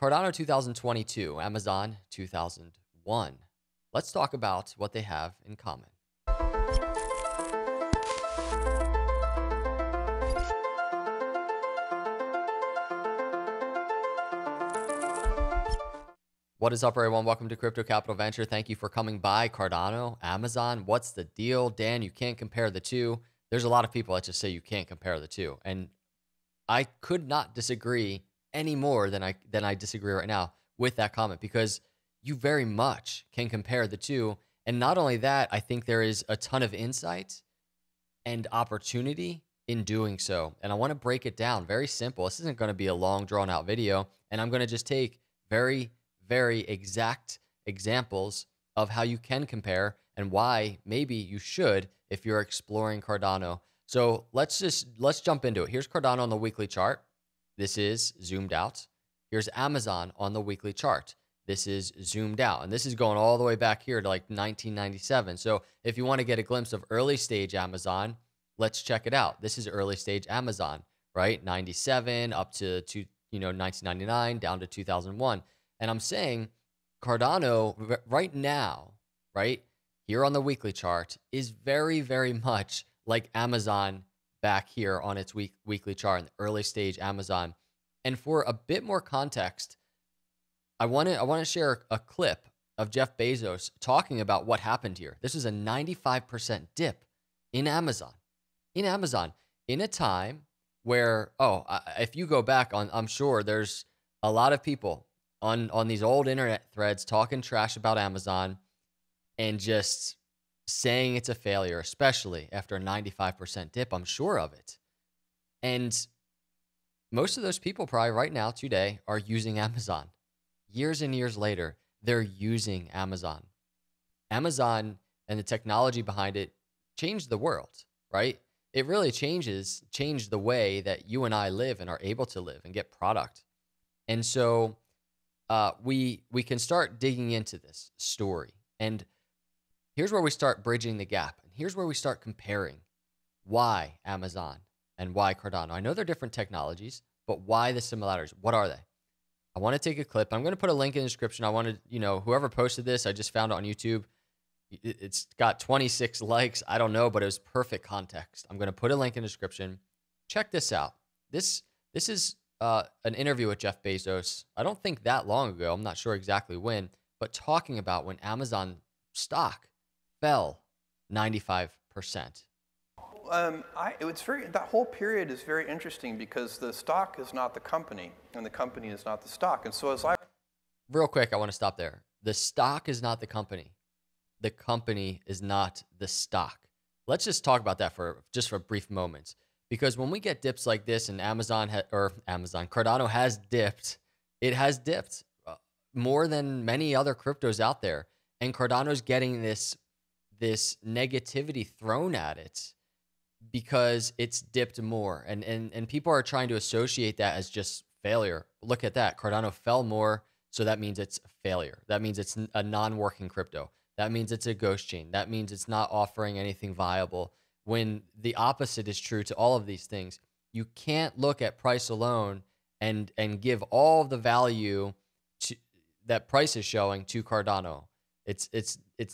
Cardano 2022, Amazon 2001. Let's talk about what they have in common. What is up, everyone? Welcome to Crypto Capital Venture. Thank you for coming by. Cardano, Amazon, what's the deal? Dan, you can't compare the two. There's a lot of people that just say you can't compare the two. And I could not disagree any more than I disagree right now with that comment, because you very much can compare the two. And not only that, I think there is a ton of insight and opportunity in doing so. And I want to break it down. Very simple. This isn't going to be a long, drawn out video. And I'm going to just take very exact examples of how you can compare and why maybe you should if you're exploring Cardano. So let's jump into it. Here's Cardano on the weekly chart. This is zoomed out. Here's Amazon on the weekly chart. This is zoomed out. And this is going all the way back here to like 1997. So if you want to get a glimpse of early stage Amazon, let's check it out. This is early stage Amazon, right? 97 up to 1999 down to 2001. And I'm saying Cardano right now, right here on the weekly chart, is very much like Amazon back here on its weekly chart in the early stage Amazon. And for a bit more context, I want to share a clip of Jeff Bezos talking about what happened here. This is a 95% dip in Amazon. In a time where, if you go back on, I'm sure there's a lot of people on these old internet threads talking trash about Amazon and just saying it's a failure, especially after a 95% dip. I'm sure of it. And most of those people probably right now today are using Amazon. Years and years later, they're using Amazon. Amazon and the technology behind it changed the world, right? It really changed the way that you and I live and are able to live and get product. And so we can start digging into this story. And here's where we start bridging the gap. And here's where we start comparing why Amazon and why Cardano. I know they're different technologies, but why the similarities? What are they? I want to take a clip. I'm going to put a link in the description. I wanted, whoever posted this, I just found it on YouTube. It's got 26 likes. I don't know, but it was perfect context. I'm going to put a link in the description. Check this out. This is an interview with Jeff Bezos. I don't think that long ago. I'm not sure exactly when, but talking about when Amazon stock fell 95%. That whole period is very interesting because the stock is not the company and the company is not the stock. And so real quick, I want to stop there. The stock is not the company. The company is not the stock. Let's just talk about that for a brief moment. Because when we get dips like this and Cardano has dipped, it has dipped more than many other cryptos out there. And Cardano's getting this negativity thrown at it because it's dipped more. And people are trying to associate that as just failure. Look at that. Cardano fell more, so that means it's a failure. That means it's a non-working crypto. That means it's a ghost chain. That means it's not offering anything viable. When the opposite is true to all of these things. You can't look at price alone and give all the value that price is showing to Cardano. It's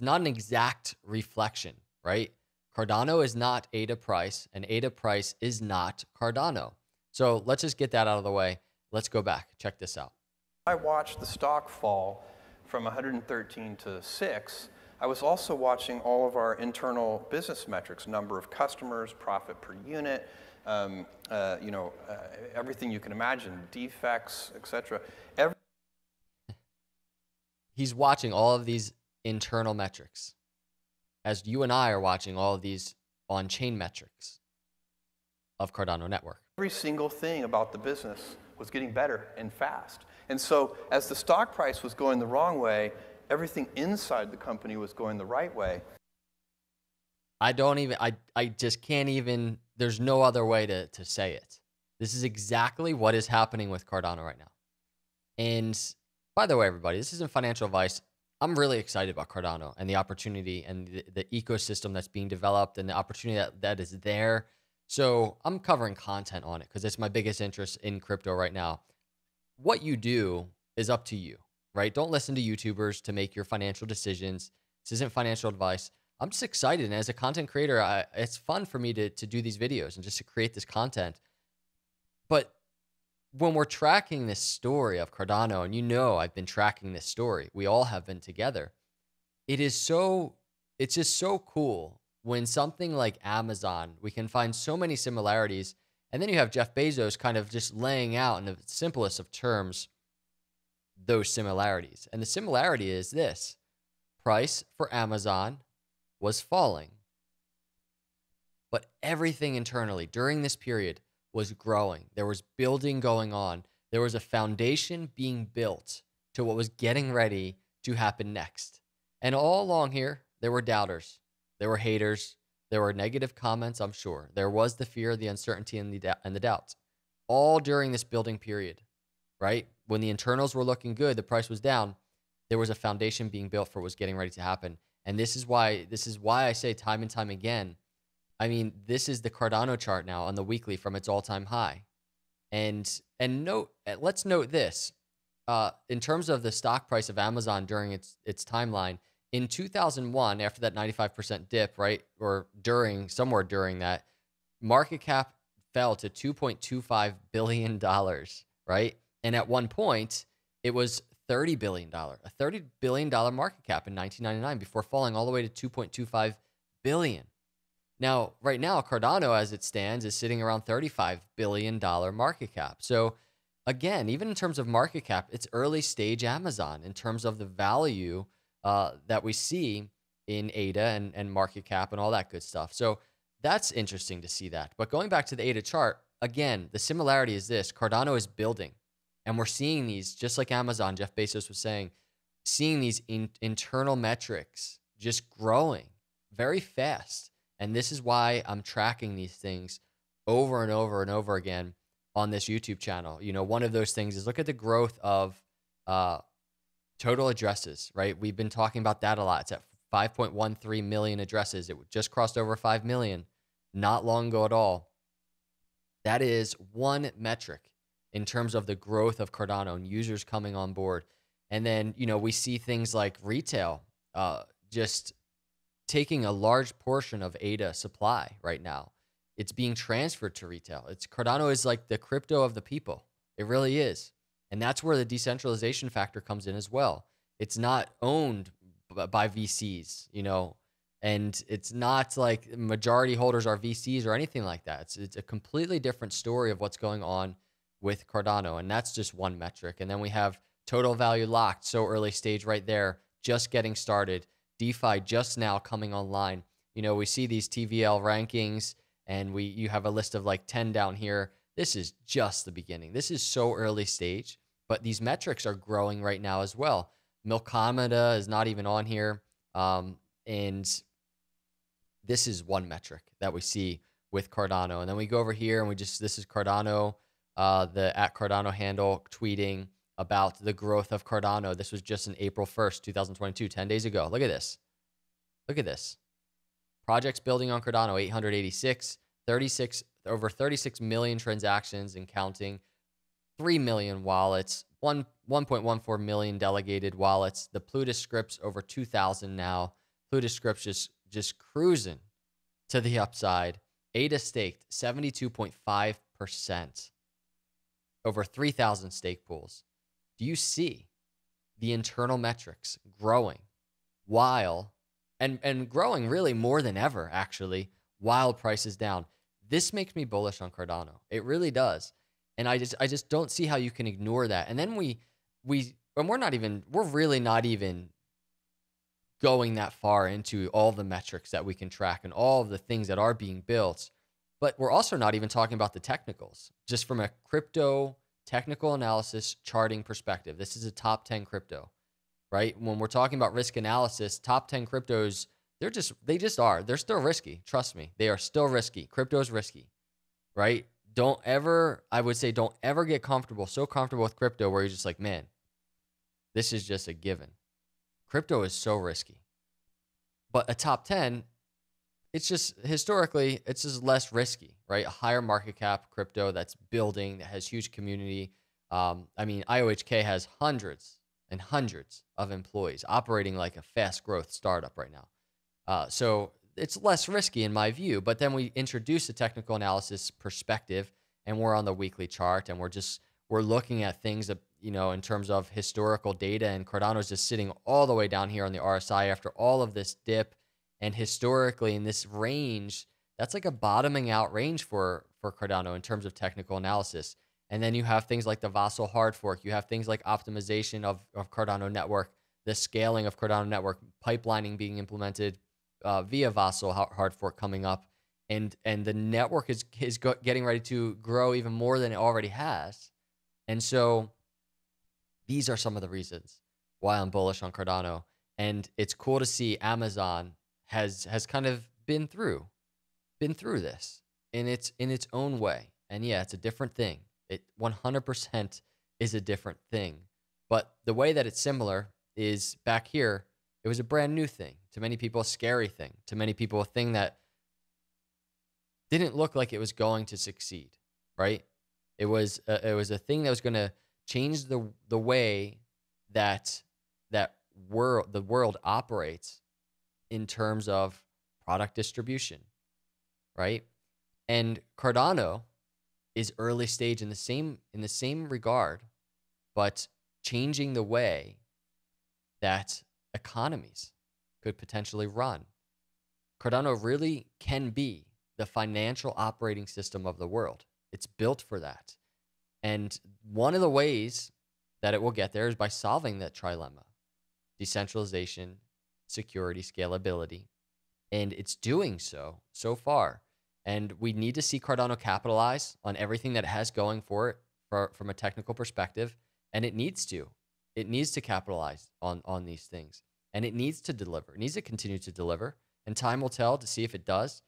not an exact reflection, right? Cardano is not ADA price, and ADA price is not Cardano. So let's just get that out of the way. Let's go back. Check this out. I watched the stock fall from 113 to 6. I was also watching all of our internal business metrics, number of customers, profit per unit, everything you can imagine, defects, etc. He's watching all of these internal metrics, as you and I are watching all of these on-chain metrics of Cardano Network. Every single thing about the business was getting better and fast. And so as the stock price was going the wrong way, everything inside the company was going the right way. I just can't even, there's no other way to say it. This is exactly what is happening with Cardano right now. And by the way, everybody, this isn't financial advice. I'm really excited about Cardano and the opportunity and the ecosystem that's being developed and the opportunity that is there. So I'm covering content on it because it's my biggest interest in crypto right now. What you do is up to you, right? Don't listen to YouTubers to make your financial decisions. This isn't financial advice. I'm just excited. And as a content creator, it's fun for me to do these videos and just to create this content. But when we're tracking this story of Cardano, and you know I've been tracking this story, we all have been together. It's just so cool when something like Amazon, we can find so many similarities. And then you have Jeff Bezos kind of just laying out in the simplest of terms those similarities. And the similarity is this: price for Amazon was falling, but everything internally during this period was growing. There was building going on. There was a foundation being built to what was getting ready to happen next. And all along here, there were doubters, there were haters, there were negative comments, I'm sure. There was the fear, the uncertainty, and the doubts, all during this building period, right? When the internals were looking good, the price was down, there was a foundation being built for what was getting ready to happen. And this is why I say time and time again, I mean, this is the Cardano chart now on the weekly from its all-time high. And let's note this. In terms of the stock price of Amazon during its timeline, in 2001, after that 95% dip, right, or somewhere during that, market cap fell to $2.25 billion, right? And at one point, it was $30 billion, a $30 billion market cap in 1999 before falling all the way to $2.25 billion. Now, right now, Cardano, as it stands, is sitting around $35 billion market cap. So again, even in terms of market cap, it's early stage Amazon in terms of the value that we see in ADA and market cap and all that good stuff. So that's interesting to see that. But going back to the ADA chart, again, the similarity is this: Cardano is building. And we're seeing these, just like Amazon, Jeff Bezos was saying, seeing these internal metrics just growing very fast. And this is why I'm tracking these things over and over and over again on this YouTube channel. You know, one of those things is look at the growth of total addresses, right? We've been talking about that a lot. It's at 5.13 million addresses. It just crossed over 5 million not long ago at all. That is one metric in terms of the growth of Cardano and users coming on board. And then, you know, we see things like retail just taking a large portion of ADA supply right now. It's being transferred to retail. Cardano is like the crypto of the people. It really is. And that's where the decentralization factor comes in as well. It's not owned by VCs, you know, and it's not like majority holders are VCs or anything like that. It's a completely different story of what's going on with Cardano. And that's just one metric. And then we have total value locked. So early stage right there, just getting started. DeFi just now coming online. You know, we see these TVL rankings and you have a list of like 10 down here. This is just the beginning. This is so early stage, but these metrics are growing right now as well. Milkamada is not even on here. And this is one metric that we see with Cardano. And then we go over here and this is Cardano, the @Cardano handle tweeting about the growth of Cardano. This was just in April 1st, 2022, 10 days ago. Look at this. Look at this. Projects building on Cardano, 886, over 36 million transactions and counting, 3 million wallets, 1.14 million delegated wallets. The Plutus scripts over 2,000 now. Plutus scripts just cruising to the upside. ADA staked 72.5%. Over 3,000 stake pools. Do you see the internal metrics growing while, and growing really more than ever, actually, while price is down? This makes me bullish on Cardano. It really does. And I just don't see how you can ignore that. And then we're really not even going that far into all the metrics that we can track and all of the things that are being built. But we're also not even talking about the technicals. Just from a crypto technical analysis charting perspective, this is a top 10 crypto, right? When we're talking about risk analysis, top 10 cryptos, they're still risky. Trust me, they are still risky. Crypto is risky, right? Don't ever get so comfortable with crypto where you're just like, man, this is just a given. Crypto is so risky. But a top 10, it's just historically, it's just less risky, right? A higher market cap crypto that's building, that has huge community, I mean, IOHK has hundreds and hundreds of employees operating like a fast growth startup right now. So it's less risky in my view. But then we introduce a technical analysis perspective, and we're on the weekly chart, and we're looking at things that, in terms of historical data. And Cardano's just sitting all the way down here on the RSI after all of this dip, and historically in this range, that's like a bottoming out range for Cardano in terms of technical analysis. And then you have things like the Vassal hard fork. You have things like optimization of Cardano network, the scaling of Cardano network, pipelining being implemented via Vassal hard fork coming up, and the network is getting ready to grow even more than it already has. And so these are some of the reasons why I'm bullish on Cardano. And it's cool to see Amazon has kind of been through this in its own way. And yeah, it's a different thing. It 100% is a different thing. But the way that it's similar is back here, it was a brand new thing. To many people, a scary thing. To many people, a thing that didn't look like it was going to succeed, right? It was a thing that was going to change the way that the world operates in terms of product distribution, right? And Cardano is early stage in the same regard, but changing the way that economies could potentially run. Cardano really can be the financial operating system of the world. It's built for that. And one of the ways that it will get there is by solving that trilemma: decentralization, security, scalability. And it's doing so far. And we need to see Cardano capitalize on everything that it has going for it from a technical perspective. And it needs to. It needs to capitalize on these things. And it needs to deliver. It needs to continue to deliver. And time will tell to see if it does.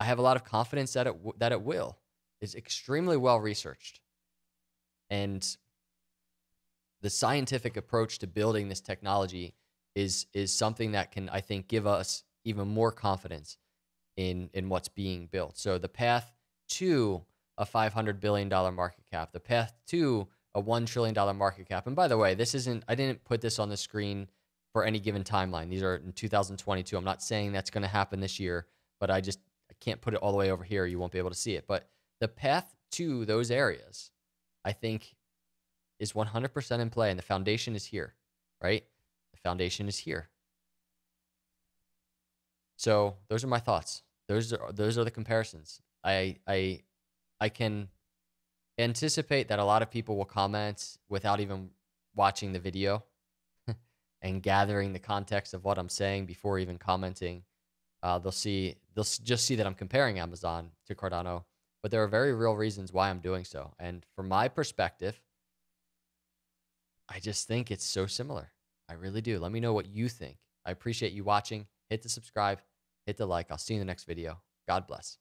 I have a lot of confidence that it will. It's extremely well researched. And the scientific approach to building this technology is something that can, I think, give us even more confidence in what's being built. So the path to a $500 billion market cap, the path to a $1 trillion market cap. And by the way, I didn't put this on the screen for any given timeline. These are in 2022. I'm not saying that's going to happen this year, but I can't put it all the way over here. You won't be able to see it. But the path to those areas, I think, is 100% in play, and the foundation is here, right? The foundation is here. So those are my thoughts. Those are the comparisons. I can anticipate that a lot of people will comment without even watching the video and gathering the context of what I'm saying before even commenting. They'll just see that I'm comparing Amazon to Cardano, but there are very real reasons why I'm doing so. And from my perspective, I just think it's so similar. I really do. Let me know what you think. I appreciate you watching. Hit the subscribe, hit the like. I'll see you in the next video. God bless.